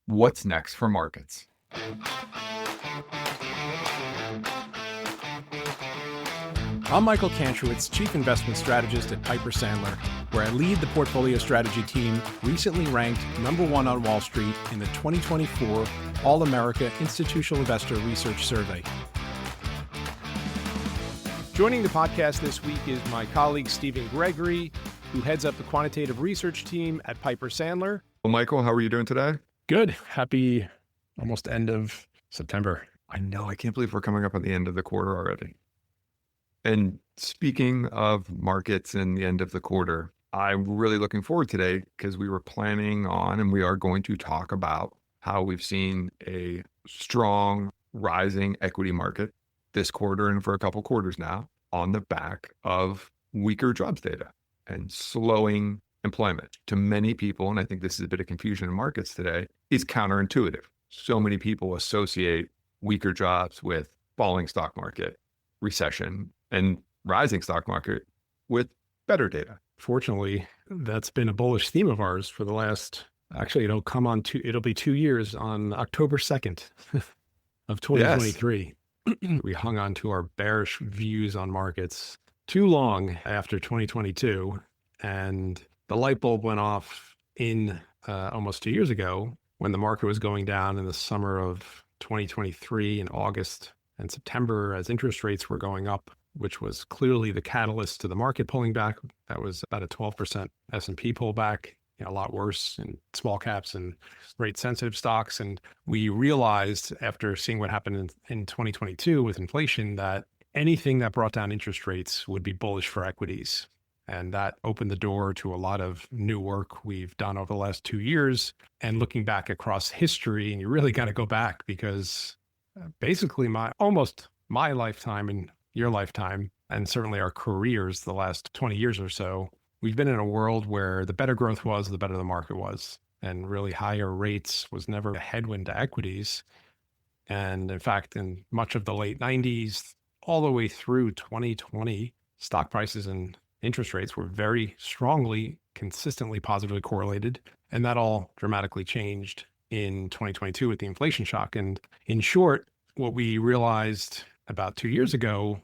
What's next for markets? I'm Michael Kantrowitz, Chief Investment Strategist at Piper Sandler, where I lead the portfolio strategy team, recently ranked #1 on Wall Street in the 2024 All-America Institutional Investor Research Survey. Joining the podcast this week is my colleague Stephen Gregory, who heads up the quantitative research team at Piper Sandler. Well, Michael, how are you doing today? Good. Happy almost end of September. I know. I can't believe we're coming up on the end of the quarter already. And speaking of markets and the end of the quarter, I'm really looking forward today because we were planning on, and we are going to talk about how we've seen a strong rising equity market this quarter and for a couple quarters now on the back of weaker jobs data and slowing employment. To many people, and I think this is a bit of confusion in markets today, is counterintuitive. So many people associate weaker jobs with falling stock market, recession, and rising stock market with better data. Fortunately, that's been a bullish theme of ours for the last, actually, it'll be 2 years on October 2nd of 2023. Yes. We hung on to our bearish views on markets too long after 2022. And the light bulb went off in almost 2 years ago when the market was going down in the summer of 2023 in August and September as interest rates were going up, which was clearly the catalyst to the market pulling back. That was about a 12% S&P pullback, a lot worse in small caps and rate sensitive stocks. And we realized after seeing what happened in 2022 with inflation that anything that brought down interest rates would be bullish for equities. And that opened the door to a lot of new work we've done over the last 2 years. And looking back across history, and you really got to go back because basically my lifetime and your lifetime, and certainly our careers the last 20 years or so, we've been in a world where the better growth was, the better the market was. And really higher rates was never a headwind to equities. And in fact, in much of the late 90s, all the way through 2020, stock prices and interest rates were very strongly, consistently positively correlated. And that all dramatically changed in 2022 with the inflation shock. And in short, what we realized about 2 years ago,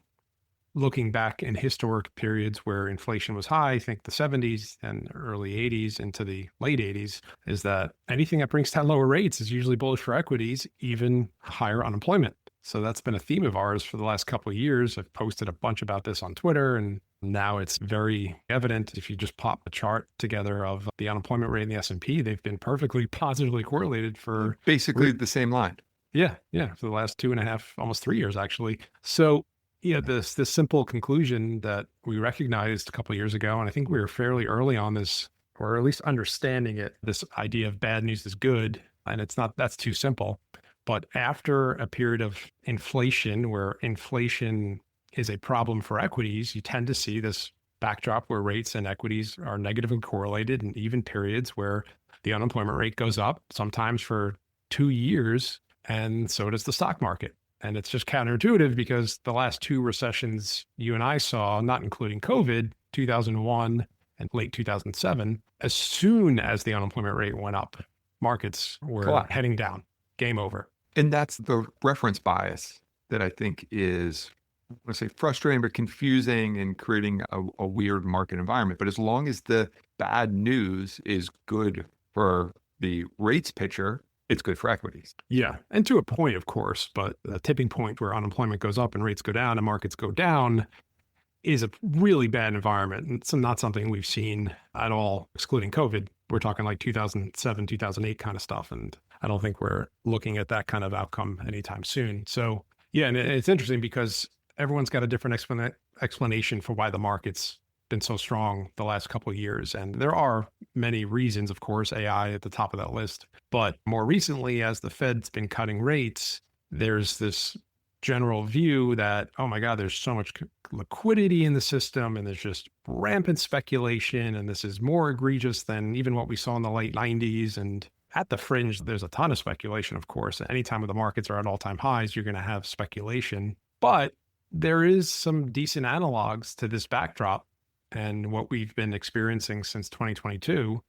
looking back in historic periods where inflation was high, I think the 70s and early 80s into the late 80s, is that anything that brings down lower rates is usually bullish for equities, even higher unemployment. So that's been a theme of ours for the last couple of years. I've posted a bunch about this on Twitter, and now it's very evident. If you just pop a chart together of the unemployment rate in the S&P, they've been perfectly positively correlated for basically the same line. Yeah, for the last 2.5, almost 3 years, actually. So, this simple conclusion that we recognized a couple of years ago, and I think we were fairly early on this, or at least understanding it, this idea of bad news is good, and that's too simple. But after a period of inflation, where inflation is a problem for equities, you tend to see this backdrop where rates and equities are negatively correlated, and even periods where the unemployment rate goes up, sometimes for 2 years, and so does the stock market. And it's just counterintuitive because the last 2 recessions you and I saw, not including COVID, 2001 and late 2007, as soon as the unemployment rate went up, markets were heading down. Game over. And that's the reference bias that I think is, let's say, frustrating but confusing and creating a weird market environment. But as long as the bad news is good for the rates picture, it's good for equities. Yeah. And to a point, of course, but the tipping point where unemployment goes up and rates go down and markets go down is a really bad environment. And it's not something we've seen at all, excluding COVID. We're talking like 2007, 2008 kind of stuff. And I don't think we're looking at that kind of outcome anytime soon. So yeah, and it's interesting because everyone's got a different explanation for why the market's been so strong the last couple of years. And there are many reasons, of course, AI at the top of that list. But more recently, as the Fed's been cutting rates, there's this general view that, oh my God, there's so much liquidity in the system and there's just rampant speculation. And this is more egregious than even what we saw in the late 90s. And at the fringe, there's a ton of speculation, of course. Anytime the markets are at all-time highs, you're going to have speculation. But there is some decent analogs to this backdrop and what we've been experiencing since 2022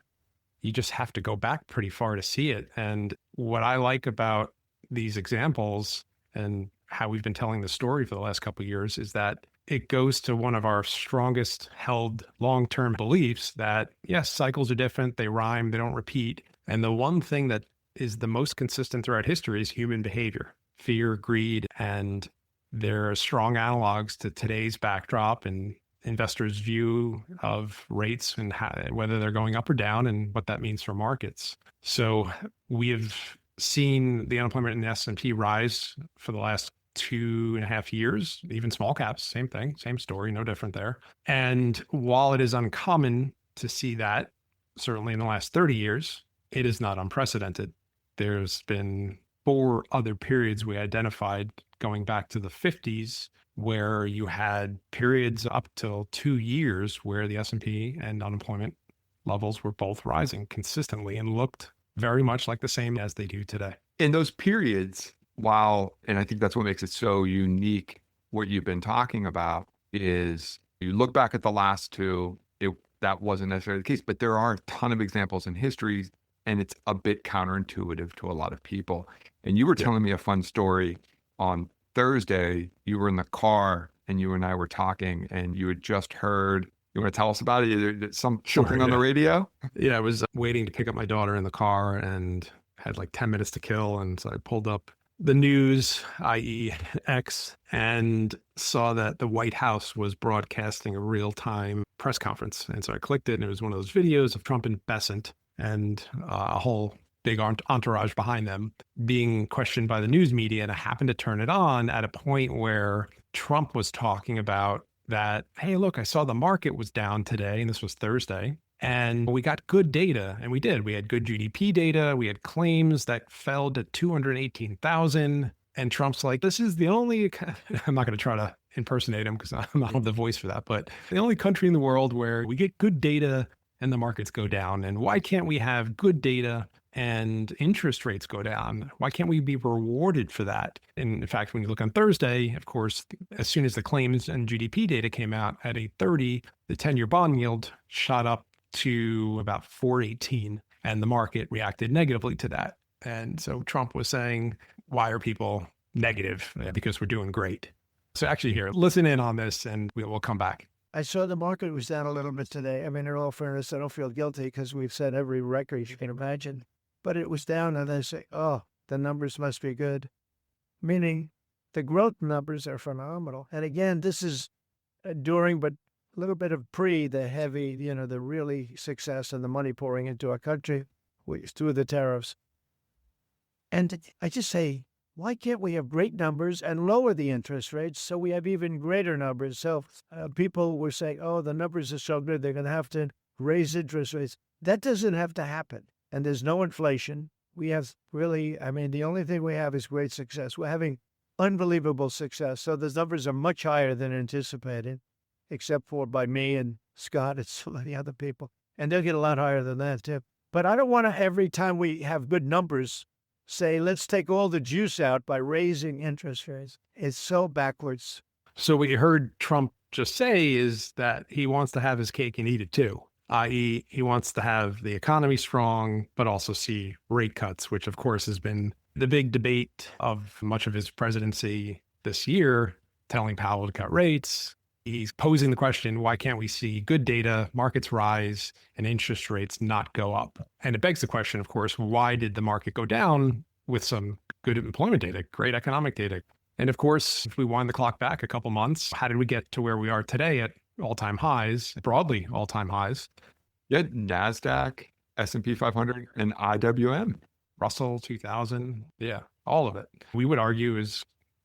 you just have to go back pretty far to see it. And what I like about these examples and how we've been telling the story for the last couple of years is that it goes to one of our strongest held long-term beliefs that yes, cycles are different, they rhyme, they don't repeat. And the one thing that is the most consistent throughout history is human behavior, fear, greed, and there are strong analogs to today's backdrop and investors' view of rates and whether they're going up or down and what that means for markets. So we have seen the unemployment in the S&P rise for the last 2.5 years, even small caps, same thing, same story, no different there. And while it is uncommon to see that, certainly in the last 30 years, it is not unprecedented. There's been 4 other periods we identified going back to the 50s where you had periods up till 2 years where the S&P and unemployment levels were both rising consistently and looked very much like the same as they do today. In those periods, and I think that's what makes it so unique, what you've been talking about is you look back at the last 2, that wasn't necessarily the case, but there are a ton of examples in history, and it's a bit counterintuitive to a lot of people. And you were telling me a fun story on Thursday. You were in the car and you and I were talking and you had just heard, you want to tell us about it? Something on the radio? Yeah, I was waiting to pick up my daughter in the car and had like 10 minutes to kill. And so I pulled up the news, i.e. X, and saw that the White House was broadcasting a real-time press conference. And so I clicked it, and it was one of those videos of Trump and Besant and a whole big entourage behind them being questioned by the news media. And I happened to turn it on at a point where Trump was talking about that, hey, look, I saw the market was down today, and this was Thursday. And we got good data, and we did. We had good GDP data. We had claims that fell to 218,000. And Trump's like, this is the only, I'm not going to try to impersonate him because I don't have the voice for that, but the only country in the world where we get good data and the markets go down. And why can't we have good data and interest rates go down? Why can't we be rewarded for that? And in fact, when you look on Thursday, of course, as soon as the claims and GDP data came out at 8:30, the 10-year bond yield shot up to about 418, and the market reacted negatively to that. And so Trump was saying, why are people negative? Because we're doing great. So actually here, listen in on this and we'll come back. I saw the market was down a little bit today. I mean, in all fairness, I don't feel guilty because we've set every record you can imagine. But it was down, and I say, oh, the numbers must be good. Meaning the growth numbers are phenomenal. And again, this is during, but a little bit of the heavy, the really success and the money pouring into our country through the tariffs. And I just say, why can't we have great numbers and lower the interest rates so we have even greater numbers? So people were saying, oh, the numbers are so good, they're going to have to raise interest rates. That doesn't have to happen. And there's no inflation. We have really, the only thing we have is great success. We're having unbelievable success. So the numbers are much higher than anticipated, except for by me and Scott and so many other people. And they'll get a lot higher than that too. But I don't want to, every time we have good numbers, say, let's take all the juice out by raising interest rates. It's so backwards. So what you heard Trump just say is that he wants to have his cake and eat it too, i.e. he wants to have the economy strong, but also see rate cuts, which of course has been the big debate of much of his presidency this year, telling Powell to cut rates. He's posing the question, why can't we see good data, markets rise, and interest rates not go up? And it begs the question, of course, why did the market go down with some good employment data, great economic data? And of course, if we wind the clock back a couple months, how did we get to where we are today at all-time highs, broadly all-time highs? Yeah, NASDAQ, S&P 500, and IWM. Russell 2000, yeah, all of it. We would argue is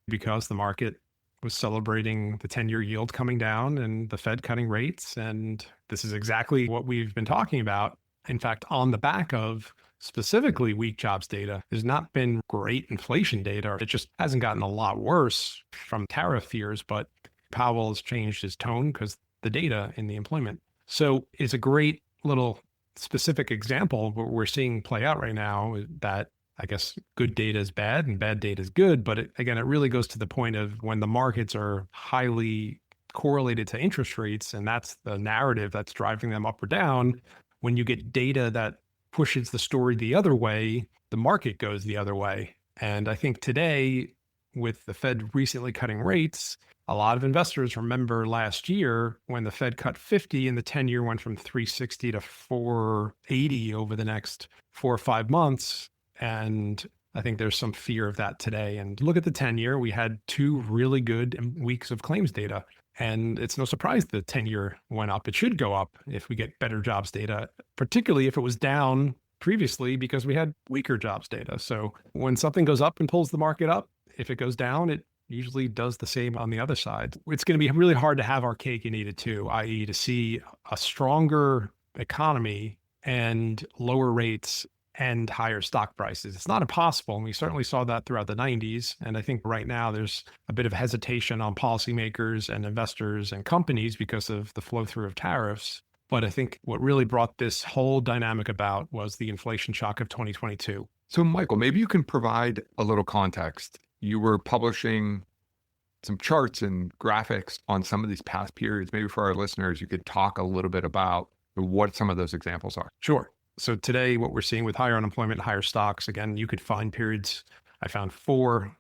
because the market was celebrating the 10-year yield coming down and the Fed cutting rates. And this is exactly what we've been talking about. In fact, on the back of specifically weak jobs data, there's not been great inflation data. It just hasn't gotten a lot worse from tariff fears, but Powell has changed his tone because the data in the employment. So it's a great little specific example of what we're seeing play out right now, that I guess good data is bad and bad data is good. But it really goes to the point of when the markets are highly correlated to interest rates, and that's the narrative that's driving them up or down. When you get data that pushes the story the other way, the market goes the other way. And I think today, with the Fed recently cutting rates, a lot of investors remember last year when the Fed cut 50 and the 10-year went from 360 to 480 over the next 4 or 5 months. And I think there's some fear of that today. And look at the 10-year. We had 2 really good weeks of claims data. And it's no surprise the 10-year went up. It should go up if we get better jobs data, particularly if it was down previously because we had weaker jobs data. So when something goes up and pulls the market up, if it goes down, it usually does the same on the other side. It's going to be really hard to have our cake and eat it too, i.e. to see a stronger economy and lower rates and higher stock prices. It's not impossible. And we certainly saw that throughout the 90s. And I think right now there's a bit of hesitation on policymakers and investors and companies because of the flow through of tariffs. But I think what really brought this whole dynamic about was the inflation shock of 2022. So, Michael, maybe you can provide a little context. You were publishing some charts and graphics on some of these past periods. Maybe for our listeners, you could talk a little bit about what some of those examples are. Sure. So today, what we're seeing with higher unemployment and higher stocks, again, you could find periods. I found 4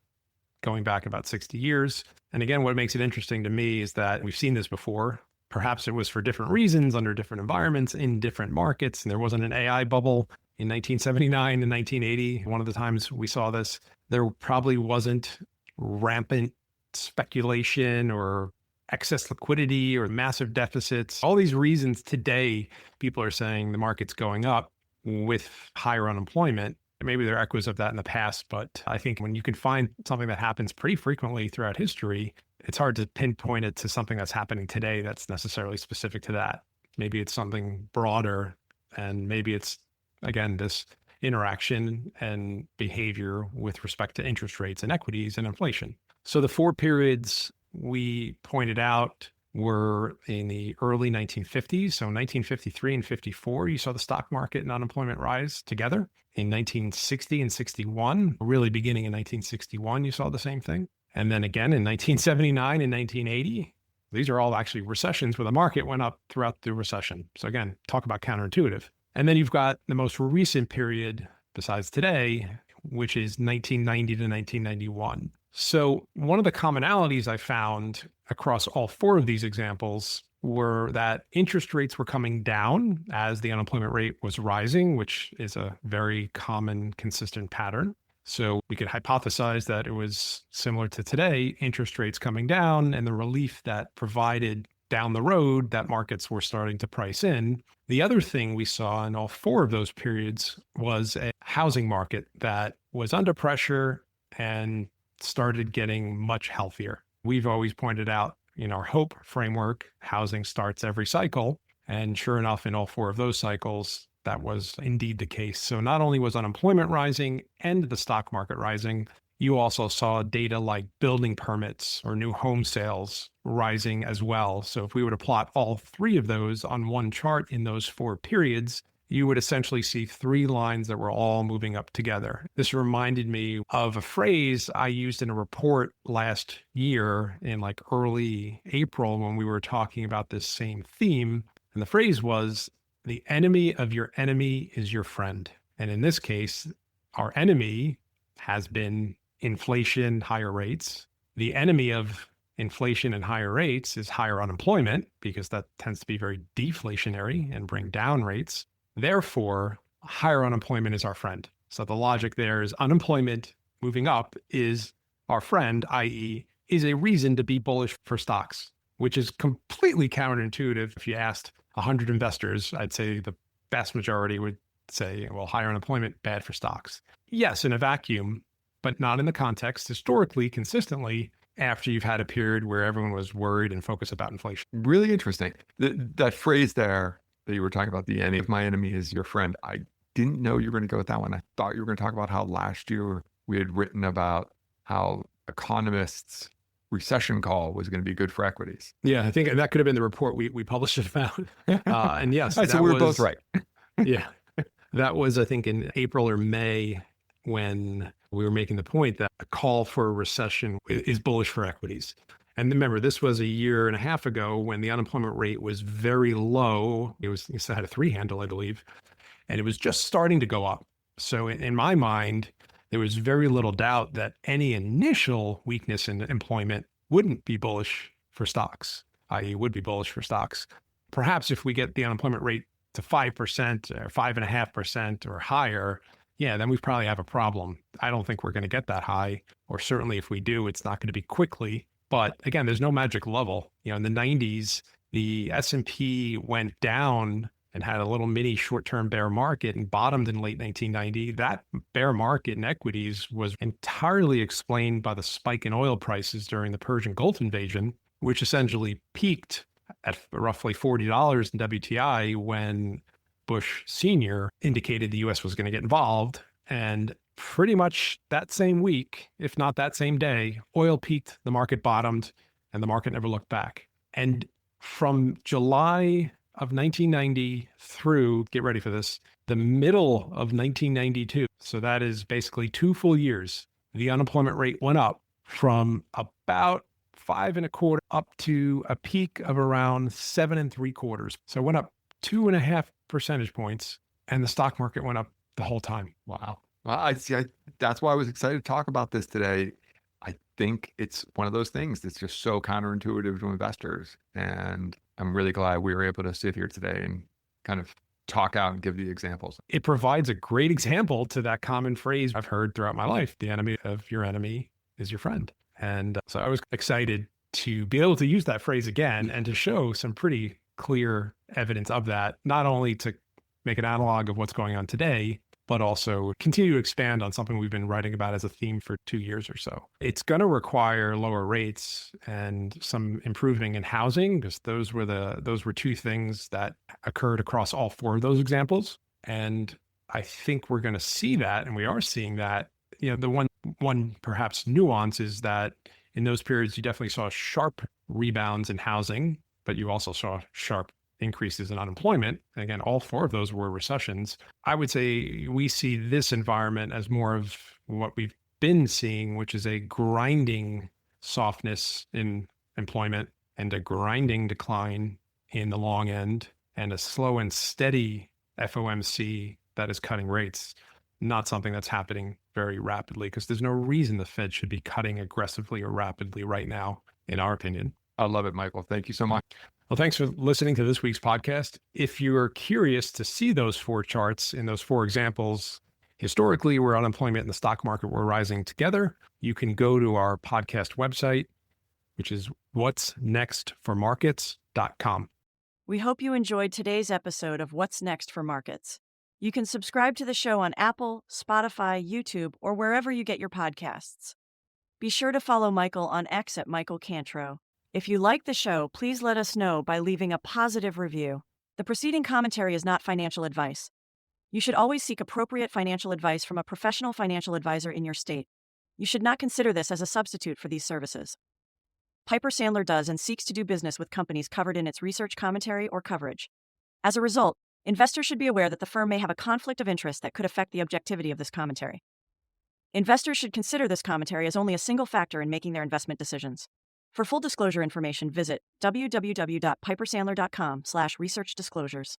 going back about 60 years. And again, what makes it interesting to me is that we've seen this before. Perhaps it was for different reasons, under different environments, in different markets. And there wasn't an AI bubble in 1979 and 1980. One of the times we saw this, there probably wasn't rampant speculation or excess liquidity or massive deficits. All these reasons today, people are saying the market's going up with higher unemployment. Maybe there are echoes of that in the past, but I think when you can find something that happens pretty frequently throughout history, it's hard to pinpoint it to something that's happening today that's necessarily specific to that. Maybe it's something broader, and maybe it's, again, this interaction and behavior with respect to interest rates and equities and inflation. So the 4 periods we pointed out were in the early 1950s. So 1953 and 54, you saw the stock market and unemployment rise together. In 1960 and 61, really beginning in 1961, you saw the same thing. And then again in 1979 and 1980, these are all actually recessions where the market went up throughout the recession. So again, talk about counterintuitive. And then you've got the most recent period besides today, which is 1990 to 1991. So one of the commonalities I found across all 4 of these examples were that interest rates were coming down as the unemployment rate was rising, which is a very common, consistent pattern. So we could hypothesize that it was similar to today, interest rates coming down and the relief that provided down the road that markets were starting to price in. The other thing we saw in all 4 of those periods was a housing market that was under pressure and started getting much healthier. We've always pointed out in our HOPE framework, housing starts every cycle. And sure enough, in all 4 of those cycles, that was indeed the case. So not only was unemployment rising and the stock market rising, you also saw data like building permits or new home sales rising as well. So if we were to plot all 3 of those on one chart in those 4 periods, you would essentially see 3 lines that were all moving up together. This reminded me of a phrase I used in a report last year in like early April when we were talking about this same theme. And the phrase was, the enemy of your enemy is your friend. And in this case, our enemy has been inflation, higher rates. The enemy of inflation and higher rates is higher unemployment, because that tends to be very deflationary and bring down rates. Therefore, higher unemployment is our friend. So the logic there is unemployment moving up is our friend, i.e., is a reason to be bullish for stocks, which is completely counterintuitive. If you asked 100 investors, I'd say the vast majority would say, well, higher unemployment, bad for stocks. Yes, in a vacuum, but not in the context historically, consistently, after you've had a period where everyone was worried and focused about inflation. Really interesting. That phrase there that you were talking about, the enemy of my enemy is your friend. I didn't know you were going to go with that one. I thought you were going to talk about how last year we had written about how economists' recession call was going to be good for equities. Yeah, I think that could have been the report we published about. And yes, so we were both right. Yeah, that was, I think, in April or May when we were making the point that a call for a recession is bullish for equities. And remember, this was a year and a half ago when the unemployment rate was very low. It had a 3 handle, I believe. and it was just starting to go up. So in my mind, there was very little doubt that any initial weakness in employment wouldn't be bullish for stocks, i.e. would be bullish for stocks. Perhaps if we get the unemployment rate to 5% or 5.5% or higher, yeah, then we probably have a problem. I don't think we're going to get that high, or certainly if we do, it's not going to be quickly. But again, there's no magic level. In the 90s, the S&P went down and had a little mini short-term bear market and bottomed in late 1990. That bear market in equities was entirely explained by the spike in oil prices during the Persian Gulf invasion, which essentially peaked at roughly $40 in WTI when Bush Sr. indicated the U.S. was going to get involved. And pretty much that same week, if not that same day, oil peaked, the market bottomed, and the market never looked back. And from July of 1990 through, get ready for this, the middle of 1992, so that is basically 2 full years, the unemployment rate went up from about 5.25 up to a peak of around 7.75. So it went up 2.5 percentage points, and the stock market went up the whole time. Wow. Well, I see. That's why I was excited to talk about this today. I think it's one of those things that's just so counterintuitive to investors. And I'm really glad we were able to sit here today and kind of talk out and give the examples. It provides a great example to that common phrase I've heard throughout my life: the enemy of your enemy is your friend. And so I was excited to be able to use that phrase again and to show some pretty clear evidence of that, not only to make an analog of what's going on today, but also continue to expand on something we've been writing about as a theme for 2 years or so. It's going to require lower rates and some improving in housing, because those were two things that occurred across all 4 of those examples. And I think we're going to see that, and we are seeing that. The one perhaps nuance is that in those periods, you definitely saw sharp rebounds in housing, but you also saw sharp increases in unemployment. And again, all 4 of those were recessions. I would say we see this environment as more of what we've been seeing, which is a grinding softness in employment and a grinding decline in the long end, and a slow and steady FOMC that is cutting rates. Not something that's happening very rapidly, because there's no reason the Fed should be cutting aggressively or rapidly right now, in our opinion. I love it, Michael. Thank you so much. Well, thanks for listening to this week's podcast. If you're curious to see those 4 charts in those 4 examples, historically, where unemployment and the stock market were rising together, you can go to our podcast website, which is what'snextformarkets.com. We hope you enjoyed today's episode of What's Next for Markets. You can subscribe to the show on Apple, Spotify, YouTube, or wherever you get your podcasts. Be sure to follow Michael on X at Michael Cantro. If you like the show, please let us know by leaving a positive review. The preceding commentary is not financial advice. You should always seek appropriate financial advice from a professional financial advisor in your state. You should not consider this as a substitute for these services. Piper Sandler does and seeks to do business with companies covered in its research commentary or coverage. As a result, investors should be aware that the firm may have a conflict of interest that could affect the objectivity of this commentary. Investors should consider this commentary as only a single factor in making their investment decisions. For full disclosure information, visit www.pipersandler.com/researchdisclosures.